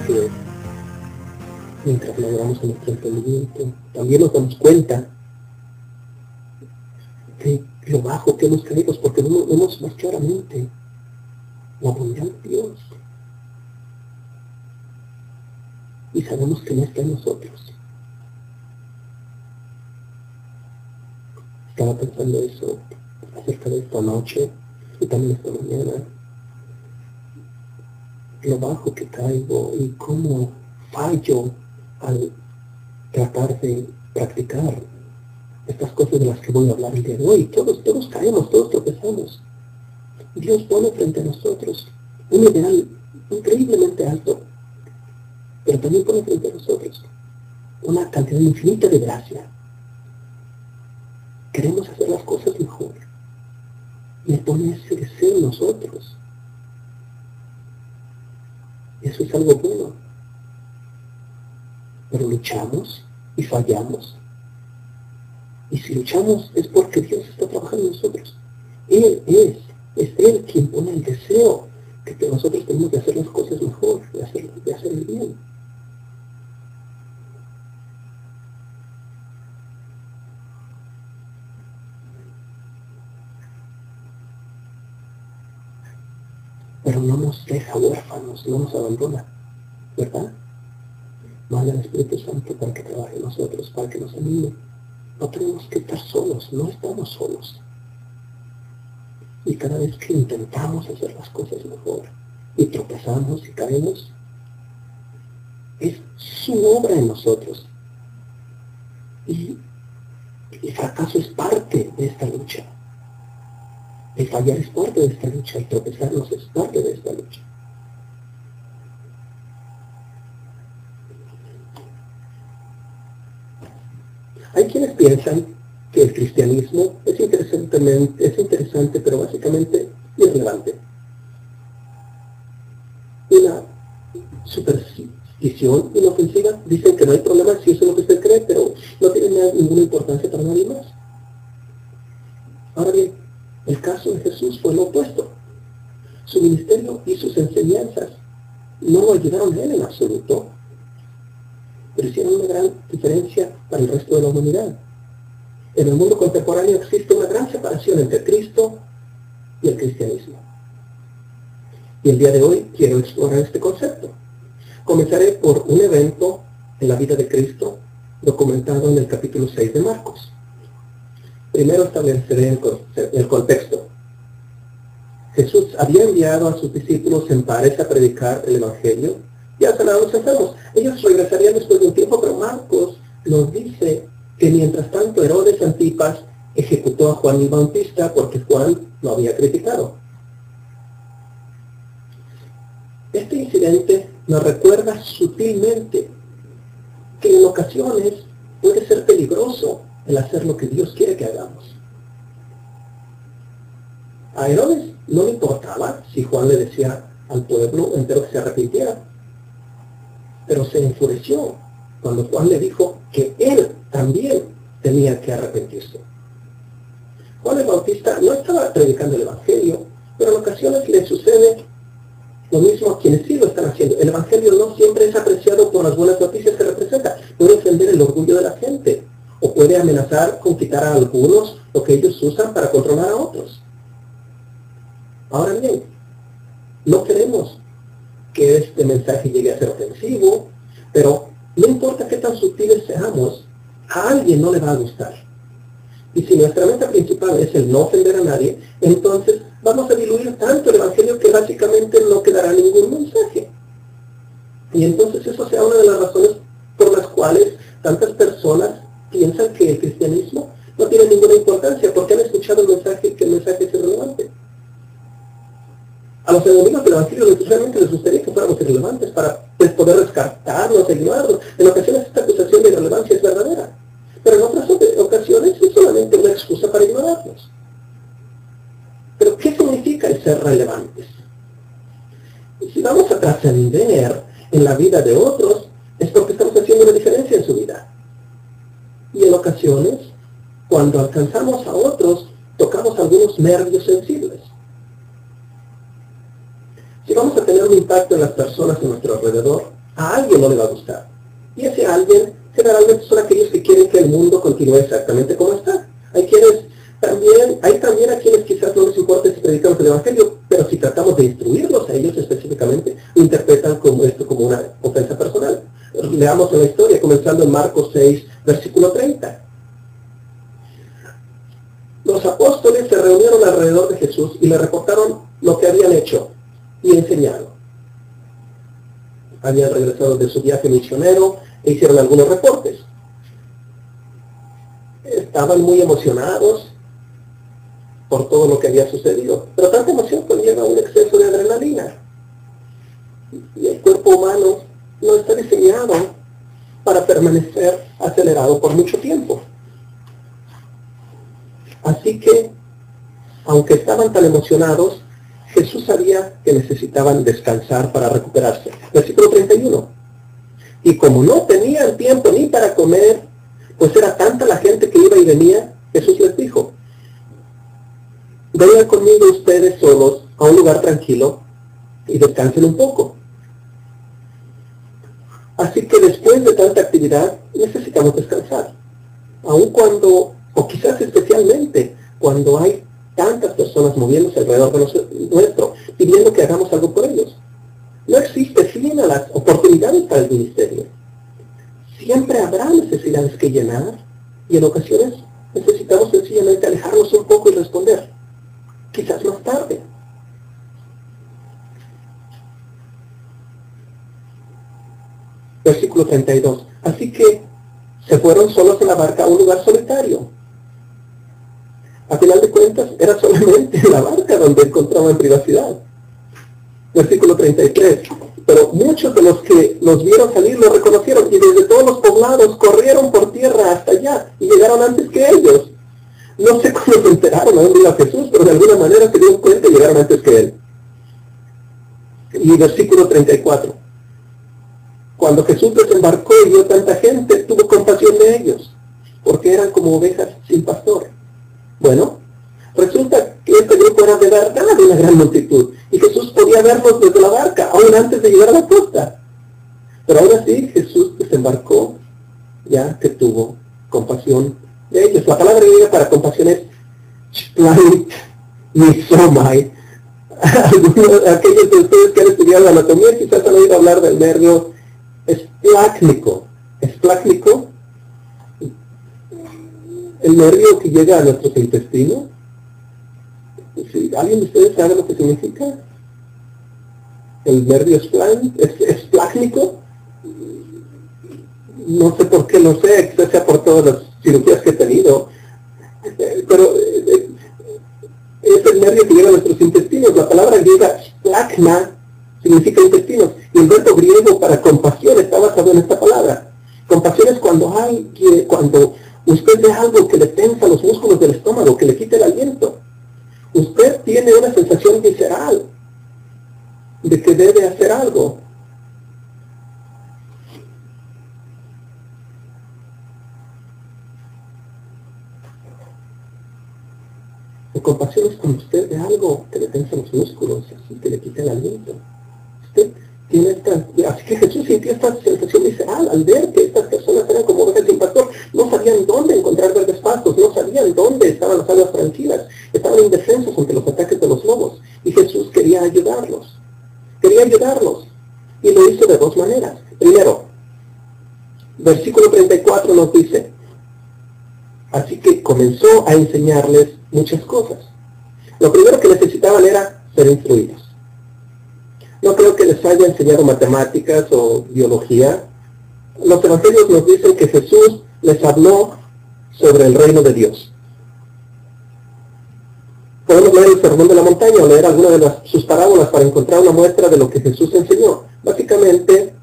que mientras logramos nuestro entendimiento, también nos damos cuenta de lo bajo que hemos caído, porque no vemos más claramente la bondad de Dios. Y sabemos que no está en nosotros. Estaba pensando eso acerca de esta noche y también esta mañana. Lo bajo que caigo y cómo fallo al tratar de practicar estas cosas de las que voy a hablar el día de hoy. Todos caemos, todos tropezamos. Dios pone frente a nosotros un ideal increíblemente alto, pero también pone frente a nosotros una cantidad infinita de gracia. Queremos hacer las cosas mejor y Él pone ese deseo en nosotros. Eso es algo bueno, pero luchamos y fallamos. Y si luchamos es porque Dios está trabajando en nosotros. Es Él quien pone el deseo que nosotros tenemos de hacer las cosas mejor, de hacer el bien. Pero no nos deja huérfanos, no nos abandona, ¿verdad? Manda al Espíritu Santo para que trabaje en nosotros, para que nos anime. No tenemos que estar solos, no estamos solos. Y cada vez que intentamos hacer las cosas mejor y tropezamos y caemos, es su obra en nosotros. Y el fracaso es parte de esta lucha. El fallar es parte de esta lucha, el tropezarnos es parte de esta lucha. Hay quienes piensan que el cristianismo es interesante, pero básicamente irrelevante. Una superstición inofensiva. Dicen que no hay problema si eso es lo que usted cree, pero no tiene ninguna importancia para nadie más. Ahora bien, el caso de Jesús fue lo opuesto. Su ministerio y sus enseñanzas no lo ayudaron a él en absoluto, pero hicieron una gran diferencia para el resto de la humanidad. En el mundo contemporáneo existe una gran separación entre Cristo y el cristianismo. Y el día de hoy quiero explorar este concepto. Comenzaré por un evento en la vida de Cristo documentado en el capítulo 6 de Marcos. Primero estableceré el contexto. Jesús había enviado a sus discípulos en pares a predicar el Evangelio y a sanar a los enfermos. Ellos regresarían después de un tiempo, pero Marcos nos dice que mientras tanto Herodes Antipas ejecutó a Juan el Bautista porque Juan lo había criticado. Este incidente nos recuerda sutilmente que en ocasiones puede ser peligroso el hacer lo que Dios quiere que hagamos. A Herodes no le importaba si Juan le decía al pueblo entero que se arrepintiera, pero se enfureció cuando Juan le dijo que él también tenía que arrepentirse. Juan el Bautista no estaba predicando el Evangelio, pero en ocasiones le sucede lo mismo a quienes sí lo están haciendo. El Evangelio no siempre es apreciado por las buenas noticias que representa. Puede ofender el orgullo de la gente, o puede amenazar con quitar a algunos lo que ellos usan para controlar a otros. Ahora bien, no queremos que este mensaje llegue a ser ofensivo, pero no importa qué tan sutiles seamos, a alguien no le va a gustar. Y si nuestra meta principal es el no ofender a nadie, entonces vamos a diluir tanto el Evangelio que básicamente no quedará ningún mensaje. Y entonces eso sea una de las razones por las cuales tantas personas piensan que el cristianismo no tiene ninguna importancia, porque han escuchado el mensaje que el mensaje es irrelevante. A los enemigos del Evangelio realmente les gustaría que fuéramos irrelevantes para poder rescatarnos, ignorarnos. En ocasiones esta acusación de irrelevancia es verdadera, pero en otras ocasiones es solamente una excusa para ignorarnos. Pero ¿qué significa el ser relevantes? Si vamos a trascender en la vida de otros, es porque estamos haciendo una diferencia en su vida. Y en ocasiones, cuando alcanzamos a otros, tocamos algunos nervios sensibles. Si vamos a tener un impacto en las personas a nuestro alrededor, A alguien no le va a gustar. Y ese alguien generalmente son aquellos que quieren que el mundo continúe exactamente como está. Hay también a quienes quizás no les importa si predicamos el Evangelio, pero si tratamos de instruirlos a ellos específicamente, interpretan esto como una ofensa personal. Leamos la historia, comenzando en Marcos 6, versículo 30. Los apóstoles se reunieron alrededor de Jesús y le reportaron lo que habían hecho y enseñado. Habían regresado de su viaje misionero e hicieron algunos reportes. Estaban muy emocionados por todo lo que había sucedido, pero tanta emoción conlleva un exceso de adrenalina. Y el cuerpo humano no está diseñado para permanecer acelerado por mucho tiempo. Así que, aunque estaban tan emocionados, Jesús sabía que necesitaban descansar para recuperarse. Versículo 31. Y como no tenían tiempo ni para comer, pues era tanta la gente que iba y venía, Jesús les dijo: vengan conmigo ustedes solos a un lugar tranquilo y descansen un poco. Así que después de tanta actividad, necesitamos descansar. Aun cuando, o quizás especialmente, cuando hay tantas personas moviéndose alrededor de nuestro, pidiendo que hagamos algo por ellos. No existe fin a las oportunidades para el ministerio. Siempre habrá necesidades que llenar y en ocasiones necesitamos sencillamente alejarnos un poco y responder. Quizás más tarde. Versículo 32. Así que se fueron solos en la barca a un lugar solitario. A final de cuentas, era solamente en la barca donde encontraban privacidad. Versículo 33. Pero muchos de los que los vieron salir lo reconocieron y desde todos los poblados corrieron por tierra hasta allá y llegaron antes que ellos. No sé cómo se enteraron a dónde iba Jesús, pero de alguna manera se dieron cuenta y llegaron antes que él. Y versículo 34. Cuando Jesús desembarcó y vio tanta gente, tuvo compasión de ellos, porque eran como ovejas sin pastor. Bueno, resulta que este grupo era de verdad una gran multitud, y Jesús podía verlos desde la barca, aún antes de llegar a la costa. Pero aún así, Jesús desembarcó, ya que tuvo compasión de ellos. La palabra griega para compasión es splainisomai. Aquellos de ustedes que han estudiado anatomía quizás han oído hablar del nervio esplácnico. Esplácnico, el nervio que llega a nuestros intestinos. ¿Sí? ¿Alguien de ustedes sabe lo que significa? El nervio esplácnico. No sé por qué lo sé, quizás sea por todas las cirugías que he tenido, pero es el nervio que llega a nuestros intestinos. La palabra griega splagma significa intestinos, y el verbo griego para compasión está basado en esta palabra. Compasión es cuando usted ve algo que le tensa los músculos del estómago, que le quita el aliento. Usted tiene una sensación visceral de que debe hacer algo. Compasión es cuando usted ve algo que le tensa los músculos, así que le quita el aliento. Usted tiene así que Jesús sintió esta sensación visceral al ver que estas personas eran como ovejas sin pastor. No sabían dónde encontrar verdes pastos, no sabían dónde estaban las aguas tranquilas, estaban indefensos ante los ataques de los lobos, y Jesús quería ayudarlos, y lo hizo de dos maneras. Primero, versículo 34 nos dice: así que comenzó a enseñarles muchas cosas. Lo primero que necesitaban era ser instruidos. No creo que les haya enseñado matemáticas o biología. Los evangelios nos dicen que Jesús les habló sobre el reino de Dios. Podemos leer el Sermón de la Montaña o leer alguna de sus parábolas para encontrar una muestra de lo que Jesús enseñó. Básicamente,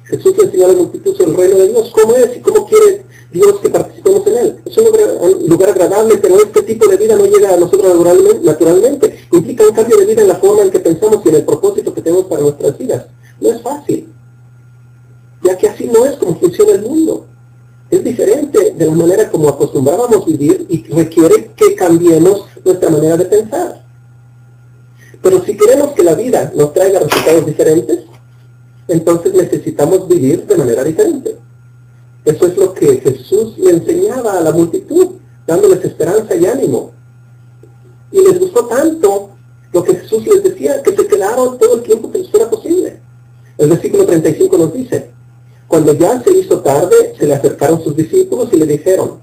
Jesús enseñó a la multitud sobre el reino de Dios, cómo es y cómo quiere Dios que participemos en él. Es un lugar agradable, pero este tipo de vida no llega a nosotros naturalmente. Implica un cambio de vida en la forma en que pensamos y en el propósito que tenemos para nuestras vidas. No es fácil, ya que así no es como funciona el mundo. Es diferente de la manera como acostumbrábamos vivir y requiere que cambiemos nuestra manera de pensar. Pero si queremos que la vida nos traiga resultados diferentes, entonces necesitamos vivir de manera diferente. Eso es lo que Jesús le enseñaba a la multitud, dándoles esperanza y ánimo. Y les gustó tanto lo que Jesús les decía, que se quedaron todo el tiempo que les fuera posible. El versículo 35 nos dice: cuando ya se hizo tarde, se le acercaron sus discípulos y le dijeron: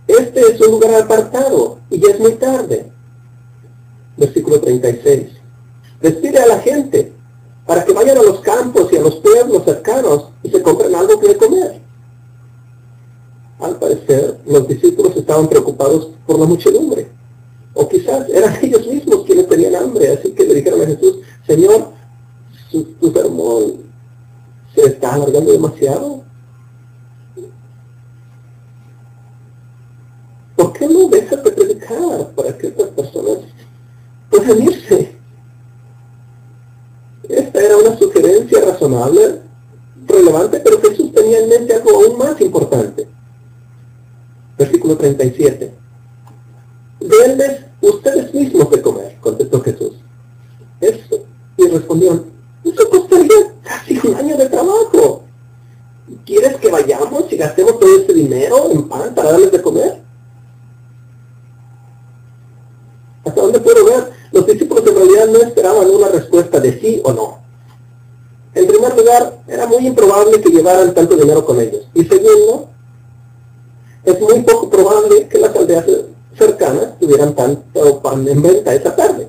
este es un lugar apartado y ya es muy tarde. Versículo 36. Despide a la gente para que vayan a los campos y a los pueblos cercanos y se compren algo que comer. Al parecer, los discípulos estaban preocupados por la muchedumbre. O quizás eran ellos mismos quienes tenían hambre, así que le dijeron a Jesús: Señor, tu sermón se está alargando demasiado. ¿Por qué no dejas de predicar para que estas personas puedan irse? Esta era una sugerencia razonable, relevante, pero Jesús tenía en mente algo aún más importante. Versículo 37. Denles ustedes mismos de comer, contestó Jesús. Eso, y respondieron: eso costaría casi un año de trabajo. ¿Quieres que vayamos y gastemos todo ese dinero en pan para darles de comer? Hasta donde puedo ver, los discípulos en realidad no esperaban una respuesta de sí o no. En primer lugar, era muy improbable que llevaran tanto dinero con ellos. Y segundo, es muy poco probable que las aldeas cercanas tuvieran tanto pan en venta esa tarde.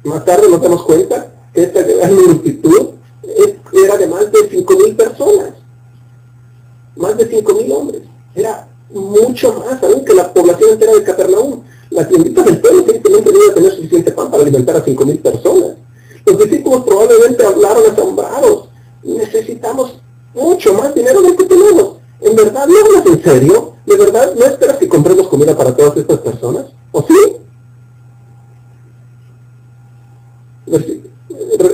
Más tarde nos damos cuenta que esta gran multitud era de más de 5,000 personas. Más de 5,000 hombres. Era mucho más aún que la población entera de Capernaum. La tiendita del pueblo simplemente no iba a tener suficiente pan para alimentar a 5,000 personas. Los discípulos probablemente hablaron asombrados: necesitamos mucho más dinero del que tenemos. ¿En verdad no hablas en serio? ¿De verdad no esperas que compremos comida para todas estas personas? ¿O sí?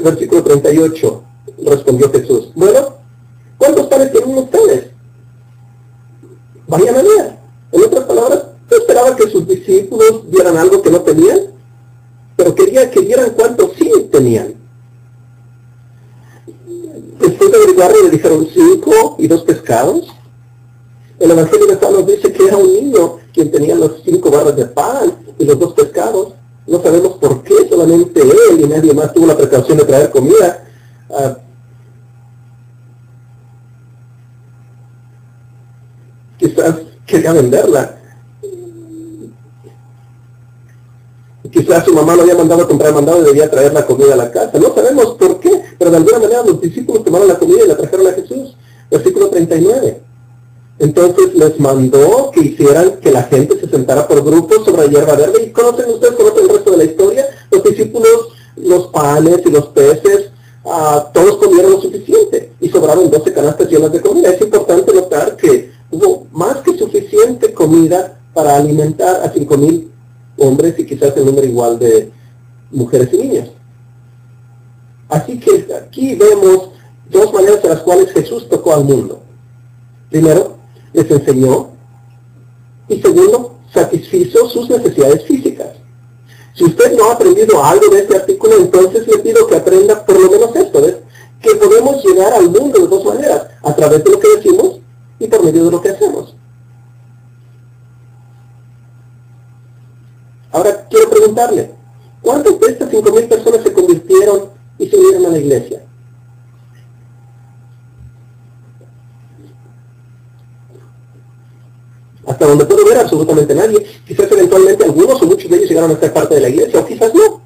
Versículo 38, respondió Jesús: bueno, ¿cuántos panes tienen ustedes? Vayan a ver. En otras palabras, no esperaba que sus discípulos dieran algo que no tenían, pero quería que dieran cuánto sí tenían. Después de averiguar, le dijeron 5 y 2 pescados. El Evangelio de Juan nos dice que era un niño quien tenía los 5 barras de pan y los 2 pescados. No sabemos por qué solamente él y nadie más tuvo la precaución de traer comida. Quizás quería venderla. Quizás su mamá lo había mandado a comprar mandado y debía traer la comida a la casa. No sabemos por qué, pero de alguna manera los discípulos tomaron la comida y la trajeron a Jesús. Versículo 39. Entonces les mandó que hicieran que la gente se sentara por grupos sobre la hierba verde. Y conocen el resto de la historia. Los discípulos, los panes y los peces, todos comieron lo suficiente. Y sobraron 12 canastas llenas de comida. Es importante notar que hubo más que suficiente comida para alimentar a 5,000 hombres y quizás el número igual de mujeres y niños. Así que aquí vemos 2 maneras en las cuales Jesús tocó al mundo. Primero, les enseñó, y segundo, satisfizo sus necesidades físicas. Si usted no ha aprendido algo de este artículo, entonces le pido que aprenda por lo menos esto, ¿ves? Que podemos llegar al mundo de 2 maneras: a través de lo que decimos y por medio de lo que hacemos. Ahora quiero preguntarle, ¿cuántas de estas 5,000 personas se convirtieron y se unieron a la iglesia? Hasta donde puedo ver, absolutamente nadie. Quizás eventualmente algunos o muchos de ellos llegaron a ser parte de la iglesia, o quizás no.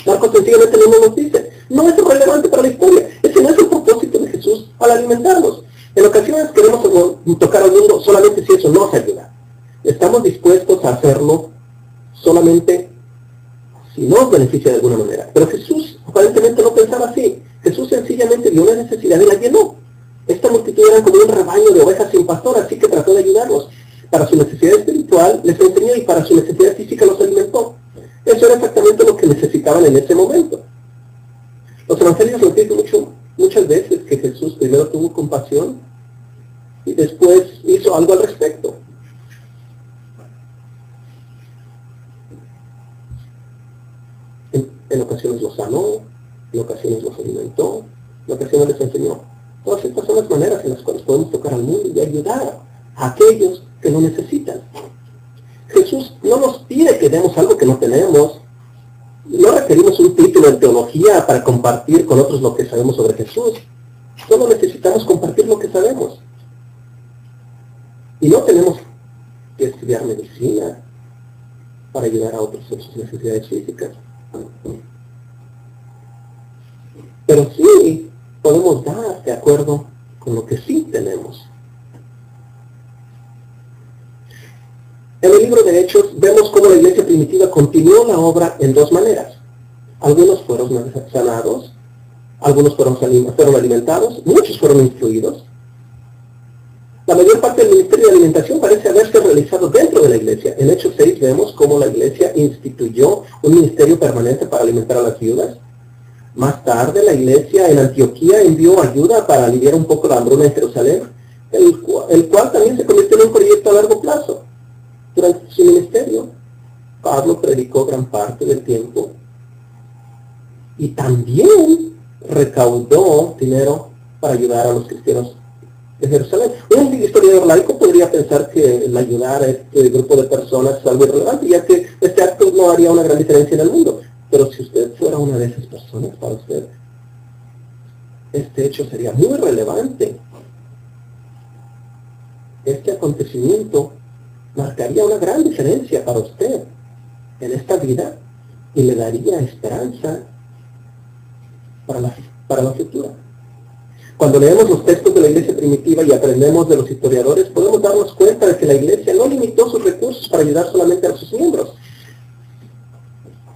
Marcos sencillamente no nos dice. No es relevante para la historia. Ese no es el propósito de Jesús al alimentarnos. En ocasiones queremos tocar al mundo solamente si eso nos ayuda. Estamos dispuestos a hacerlo solamente si nos beneficia de alguna manera. Pero Jesús aparentemente no pensaba así. Jesús sencillamente vio una necesidad y la llenó. Esta multitud era como un rebaño de ovejas sin pastor, así que trató de ayudarlos. Para su necesidad espiritual les enseñó y para su necesidad física los alimentó. Eso era exactamente lo que necesitaban en ese momento. Los evangelios nos dicen muchas veces que Jesús primero tuvo compasión y después hizo algo al respecto. en ocasiones los sanó, en ocasiones los alimentó, en ocasiones les enseñó. Todas estas son las maneras en las cuales podemos tocar al mundo y ayudar a aquellos que lo necesitan. Jesús no nos pide que demos algo que no tenemos. No requerimos un título en teología para compartir con otros lo que sabemos sobre Jesús. Solo necesitamos compartir lo que sabemos. Y no tenemos que estudiar medicina para ayudar a otros en sus necesidades físicas. Pero sí podemos dar de acuerdo con lo que sí tenemos. En el libro de Hechos vemos cómo la iglesia primitiva continuó la obra en dos maneras. Algunos fueron sanados, algunos fueron alimentados, muchos fueron instruidos. La mayor parte del ministerio de alimentación parece haberse realizado dentro de la iglesia. En Hechos 6 vemos cómo la iglesia instituyó un ministerio permanente para alimentar a las viudas. Más tarde la iglesia en Antioquía envió ayuda para aliviar un poco la hambruna en Jerusalén, el cual también se convirtió en un proyecto a largo plazo. Durante su ministerio, Pablo predicó gran parte del tiempo y también recaudó dinero para ayudar a los cristianos de Jerusalén. Un historiador laico podría pensar que el ayudar a este grupo de personas es algo irrelevante, ya que este acto no haría una gran diferencia en el mundo. Pero si usted fuera una de esas personas, para usted, este hecho sería muy relevante. Este acontecimiento marcaría una gran diferencia para usted en esta vida y le daría esperanza para la futura. Cuando leemos los textos de la iglesia primitiva y aprendemos de los historiadores, podemos darnos cuenta de que la iglesia no limitó sus recursos para ayudar solamente a sus miembros.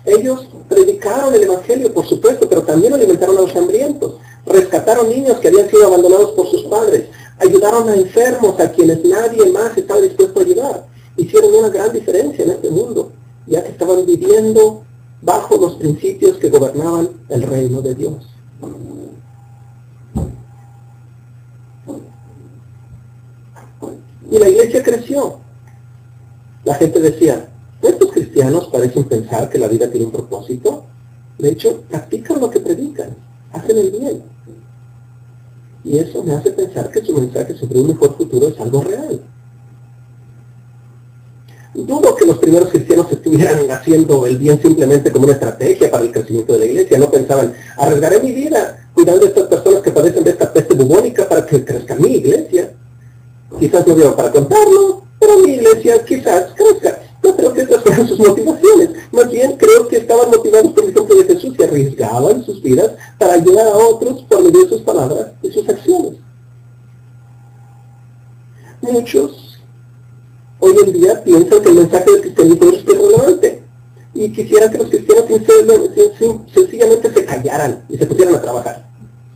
Ellos predicaron el evangelio, por supuesto, pero también alimentaron a los hambrientos, rescataron niños que habían sido abandonados por sus padres, ayudaron a enfermos a quienes nadie más estaba dispuesto a ayudar. Hicieron una gran diferencia en este mundo, ya que estaban viviendo bajo los principios que gobernaban el reino de Dios. Y la iglesia creció. La gente decía, estos cristianos parecen pensar que la vida tiene un propósito. De hecho, practican lo que predican, hacen el bien. Y eso me hace pensar que su mensaje sobre un mejor futuro es algo real. Dudo que los primeros cristianos estuvieran haciendo el bien simplemente como una estrategia para el crecimiento de la iglesia. No pensaban, arriesgaré mi vida cuidando de estas personas que padecen de esta peste bubónica para que crezca mi iglesia. Quizás no dieron para contarlo, pero mi iglesia quizás crezca. No creo que estas fueran sus motivaciones. Más bien creo que estaban motivados por el ejemplo de Jesús y arriesgaban sus vidas para ayudar a otros por medio de sus palabras y sus acciones. Muchos hoy en día piensan que el mensaje del cristianismo es irrelevante y quisieran que los cristianos sencillamente se callaran y se pusieran a trabajar.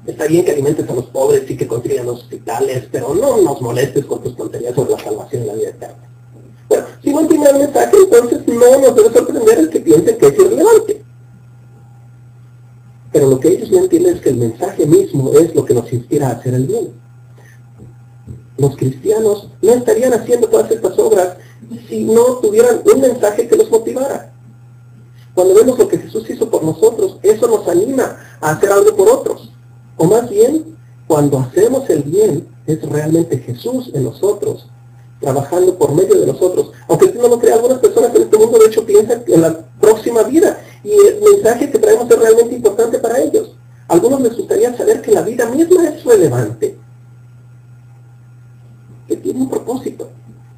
Está bien que alimentes a los pobres y que construyan los hospitales, pero no nos molestes con tus tonterías sobre la salvación y la vida eterna. Bueno, si no entienden el mensaje, entonces no nos debe sorprender el que piensen que es irrelevante. Pero lo que ellos no entienden es que el mensaje mismo es lo que nos inspira a hacer el bien. Los cristianos no estarían haciendo todas estas obras si no tuvieran un mensaje que los motivara. Cuando vemos lo que Jesús hizo por nosotros, eso nos anima a hacer algo por otros. O más bien, cuando hacemos el bien, es realmente Jesús en nosotros, trabajando por medio de nosotros. Aunque tú no lo creas, algunas personas en este mundo de hecho piensan en la próxima vida y el mensaje que traemos es realmente importante para ellos. A algunos les gustaría saber que la vida misma es relevante, que tiene un propósito,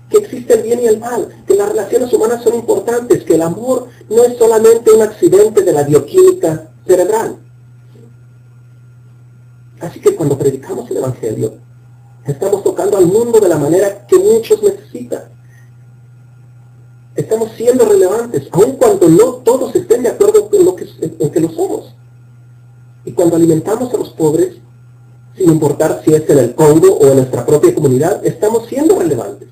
que existe el bien y el mal, que las relaciones humanas son importantes, que el amor no es solamente un accidente de la bioquímica cerebral. Así que cuando predicamos el Evangelio, estamos tocando al mundo de la manera que muchos necesitan. Estamos siendo relevantes, aun cuando no todos estén de acuerdo en que lo somos. Y cuando alimentamos a los pobres, sin importar si es en el Congo o en nuestra propia comunidad, estamos siendo relevantes.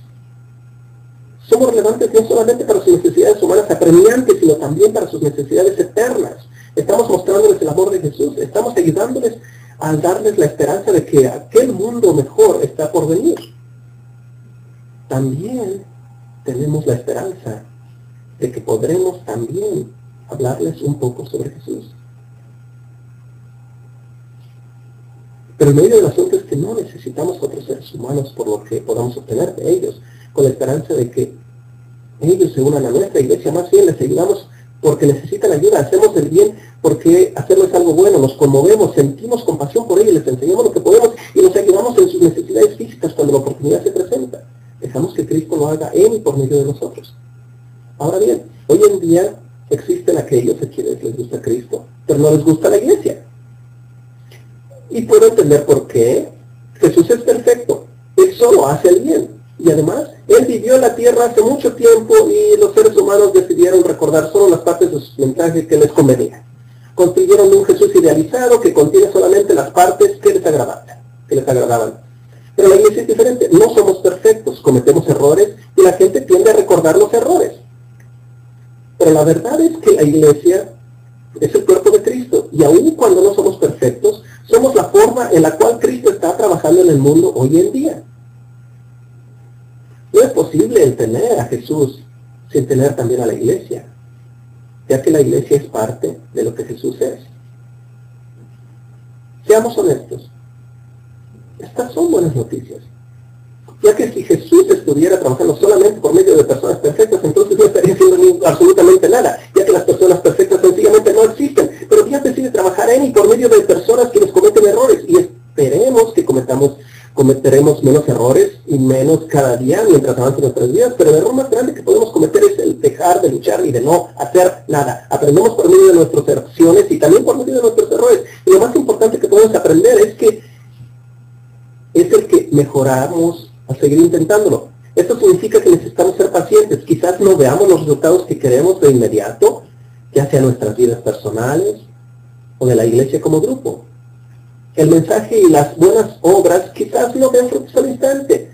Somos relevantes no solamente para sus necesidades humanas apremiantes, sino también para sus necesidades eternas. Estamos mostrándoles el amor de Jesús, estamos ayudándoles a darles la esperanza de que aquel mundo mejor está por venir. También tenemos la esperanza de que podremos también hablarles un poco sobre Jesús. Pero el medio del asunto es que no necesitamos otros seres humanos por lo que podamos obtener de ellos, con la esperanza de que ellos se unan a nuestra iglesia. Más bien les ayudamos porque necesitan ayuda, hacemos el bien porque hacerlo es algo bueno, nos conmovemos, sentimos compasión por ellos, les enseñamos lo que podemos y los ayudamos en sus necesidades físicas cuando la oportunidad se presenta. Dejamos que Cristo lo haga en y por medio de nosotros. Ahora bien, hoy en día existen aquellos a quienes les gusta Cristo, pero no les gusta la iglesia. Y puedo entender por qué. Jesús es perfecto, Él solo hace el bien. Y además, Él vivió en la tierra hace mucho tiempo y los seres humanos decidieron recordar solo las partes de sus mensajes que les convenía. Construyeron un Jesús idealizado que contiene solamente las partes que les agradaban. Pero la iglesia es diferente, no somos perfectos, cometemos errores y la gente tiende a recordar los errores. Pero la verdad es que la iglesia es el cuerpo de Cristo y aun cuando no somos perfectos, somos la forma en la cual Cristo está trabajando en el mundo hoy en día. No es posible tener a Jesús sin tener también a la iglesia, ya que la iglesia es parte de lo que Jesús es. Seamos honestos, estas son buenas noticias, ya que si Jesús estuviera trabajando solamente por medio de personas perfectas, entonces no estaría haciendo absolutamente nada, ya que las personas perfectas sencillamente no existen, pero Dios decide trabajar en y por medio de personas que les cometen errores, y esperemos que cometeremos menos errores y menos cada día mientras avancen nuestras vidas, pero el error más grande que podemos cometer es el dejar de luchar y de no hacer nada. Aprendemos por medio de nuestras acciones y también por medio de nuestros errores, y lo más importante que podemos aprender es el que mejoramos a seguir intentándolo. Esto significa que necesitamos ser pacientes. Quizás no veamos los resultados que queremos de inmediato, ya sea en nuestras vidas personales o de la iglesia como grupo. El mensaje y las buenas obras quizás no den frutos al instante,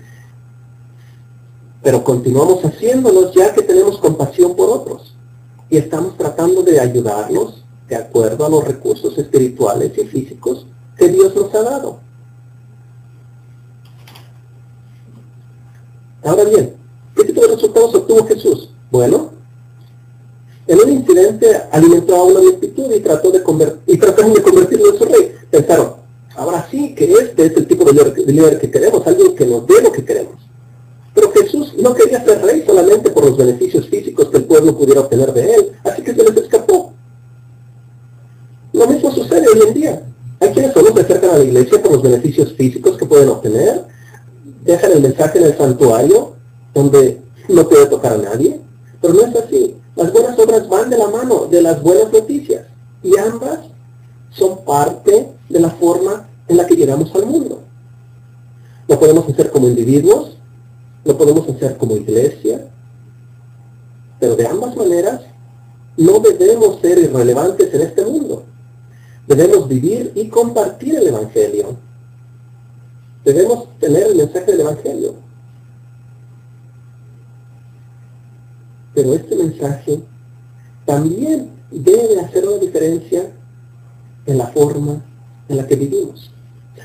pero continuamos haciéndolos ya que tenemos compasión por otros y estamos tratando de ayudarlos de acuerdo a los recursos espirituales y físicos que Dios nos ha dado. Ahora bien, ¿qué tipo de resultados obtuvo Jesús? Bueno, en un incidente alimentó a una multitud y trataron de convertirlo en su rey. Pensaron, ahora sí que este es el tipo de líder que queremos, alguien que nos dé lo que queremos. Pero Jesús no quería ser rey solamente por los beneficios físicos que el pueblo pudiera obtener de él, así que se les escapó. Lo mismo sucede hoy en día. Hay quienes solo se acercan a la iglesia por los beneficios físicos que pueden obtener, dejan el mensaje en el santuario, donde no puede tocar a nadie, pero no es así. Las buenas obras van de la mano de las buenas noticias, y ambas son parte de la forma en la que llegamos al mundo. Lo podemos hacer como individuos, lo podemos hacer como iglesia, pero de ambas maneras no debemos ser irrelevantes en este mundo. Debemos vivir y compartir el Evangelio. Debemos tener el mensaje del Evangelio. Pero este mensaje también debe hacer una diferencia en la forma en la que vivimos.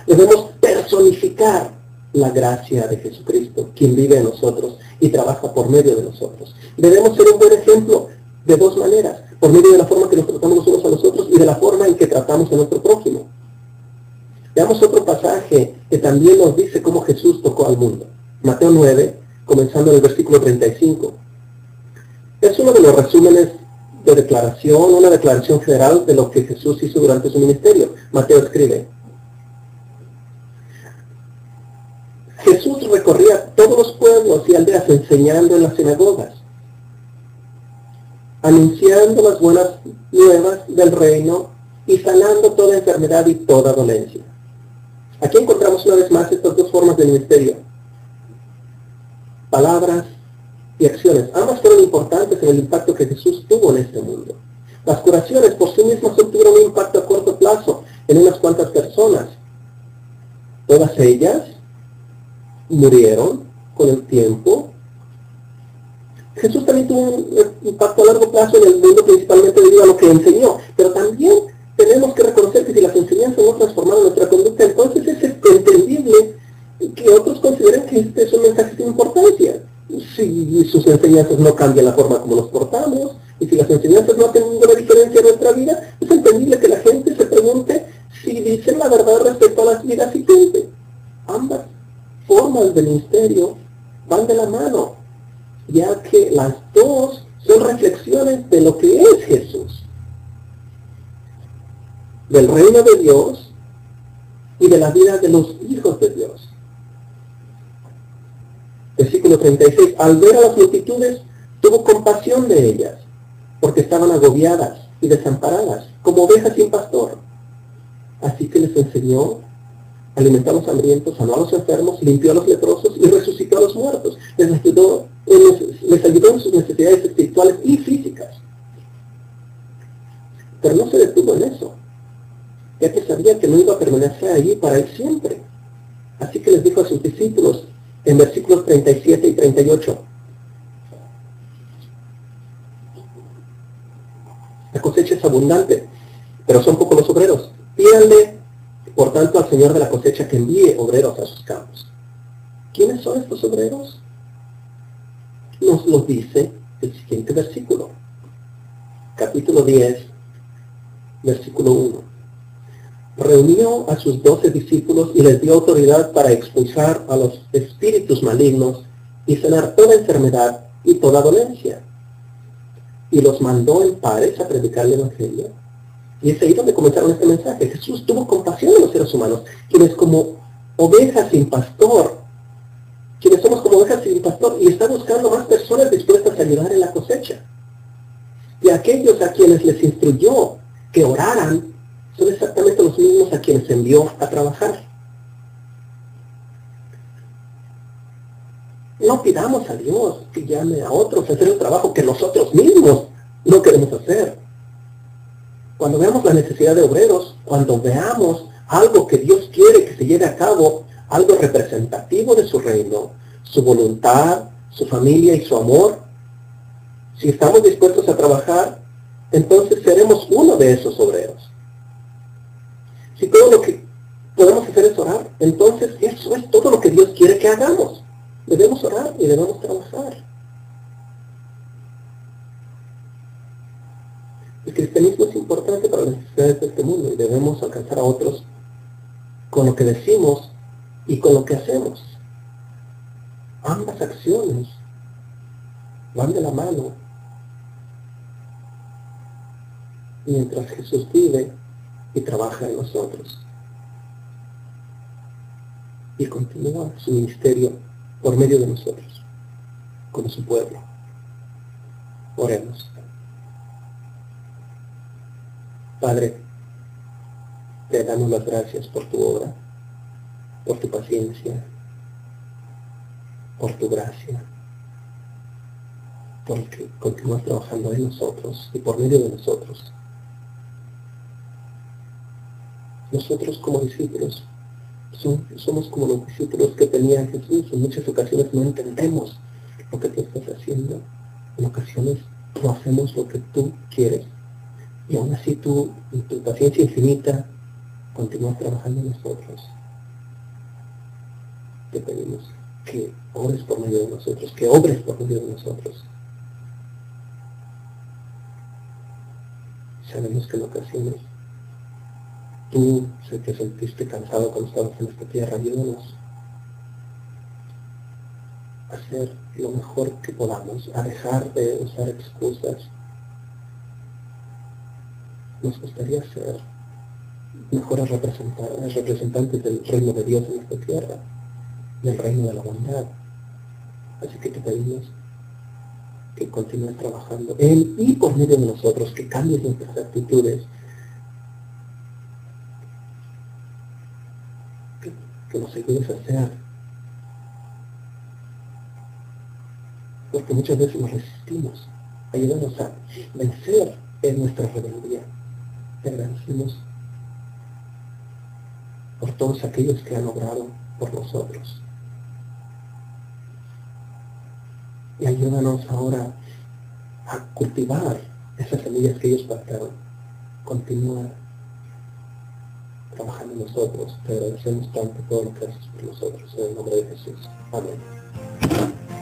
Debemos personificar la gracia de Jesucristo, quien vive en nosotros y trabaja por medio de nosotros. Debemos ser un buen ejemplo de dos maneras, por medio de la forma que nos tratamos los unos a los otros y de la forma en que tratamos a nuestro prójimo. Veamos otro pasaje que también nos dice cómo Jesús tocó al mundo. Mateo 9, comenzando en el versículo 35. Es uno de los resúmenes de declaración, una declaración general de lo que Jesús hizo durante su ministerio. Mateo escribe: Jesús recorría todos los pueblos y aldeas enseñando en las sinagogas, anunciando las buenas nuevas del reino y sanando toda enfermedad y toda dolencia. Aquí encontramos una vez más estas dos formas de ministerio: palabras y acciones. Ambas fueron importantes en el impacto que Jesús tuvo en este mundo. Las curaciones por sí mismas tuvieron un impacto a corto plazo en unas cuantas personas. Todas ellas murieron con el tiempo. Jesús también tuvo un impacto a largo plazo en el mundo, principalmente debido a lo que enseñó, pero también tenemos que reconocer que si las enseñanzas no transformaron nuestra conducta, entonces es entendible que otros consideren que este es un mensaje sin importancia. Si sus enseñanzas no cambian la forma como nos portamos, Y si las enseñanzas no hacen ninguna diferencia en nuestra vida, es entendible que la gente se pregunte si dicen la verdad respecto a las vidas siguientes. Ambas formas de ministerio van de la mano, ya que las dos son reflexiones de lo que es Jesús, del reino de Dios y de la vida de los hijos de Dios. Versículo 36. Al ver a las multitudes, tuvo compasión de ellas, porque estaban agobiadas y desamparadas, como ovejas sin pastor. Así que les enseñó, alimentó a los hambrientos, sanó a los enfermos, limpió a los leprosos y resucitó a los muertos. Les ayudó en sus necesidades espirituales y físicas. Pero no se detuvo en eso, ya que sabía que no iba a permanecer allí para él siempre. Así que les dijo a sus discípulos en versículos 37 y 38. La cosecha es abundante, pero son pocos los obreros. Pídanle, por tanto, al Señor de la cosecha que envíe obreros a sus campos. ¿Quiénes son estos obreros? Nos lo dice el siguiente versículo. Capítulo 10, versículo 1. Reunió a sus 12 discípulos y les dio autoridad para expulsar a los espíritus malignos y sanar toda enfermedad y toda dolencia. Y los mandó en pares a predicar el Evangelio. Y es ahí donde comenzaron este mensaje. Jesús tuvo compasión de los seres humanos, quienes como ovejas sin pastor, quienes somos como ovejas sin pastor, y está buscando más personas dispuestas a ayudar en la cosecha. Y aquellos a quienes les instruyó que oraran, son exactamente los mismos a quienes envió a trabajar. No pidamos a Dios que llame a otros a hacer el trabajo que nosotros mismos no queremos hacer. Cuando veamos la necesidad de obreros, cuando veamos algo que Dios quiere que se lleve a cabo, algo representativo de su reino, su voluntad, su familia y su amor, si estamos dispuestos a trabajar, entonces seremos uno de esos obreros. Si todo lo que podemos hacer es orar, entonces eso es todo lo que Dios quiere que hagamos. Debemos orar y debemos trabajar. El cristianismo es importante para las necesidades de este mundo y debemos alcanzar a otros con lo que decimos y con lo que hacemos. Ambas acciones van de la mano. Mientras Jesús vive y trabaja en nosotros. Y continúa su ministerio por medio de nosotros, como su pueblo. Oremos. Padre, te damos las gracias por tu obra, por tu paciencia, por tu gracia, porque continúas trabajando en nosotros y por medio de nosotros. Nosotros como discípulos somos como los discípulos que tenía Jesús. En muchas ocasiones no entendemos lo que tú estás haciendo. En ocasiones no hacemos lo que tú quieres. Y aún así tú, en tu paciencia infinita, continúas trabajando en nosotros. Te pedimos que ores por medio de nosotros, que obres por medio de nosotros. Sabemos que en ocasiones tú te sentiste cansado cuando estabas en esta tierra. Ayúdanos a hacer lo mejor que podamos, a dejar de usar excusas. Nos gustaría ser mejores representantes del reino de Dios en esta tierra, del reino de la bondad. Así que te pedimos que continúes trabajando en y por medio de nosotros, que cambies nuestras actitudes, que nos ayudes a hacer, porque muchas veces nos resistimos. Ayúdanos a vencer en nuestra rebeldía. Te agradecemos por todos aquellos que han obrado por nosotros. Y ayúdanos ahora a cultivar esas semillas que ellos plantaron. Continúa trabajando en nosotros. Te agradecemos tanto todo lo que haces por nosotros. En el nombre de Jesús. Amén.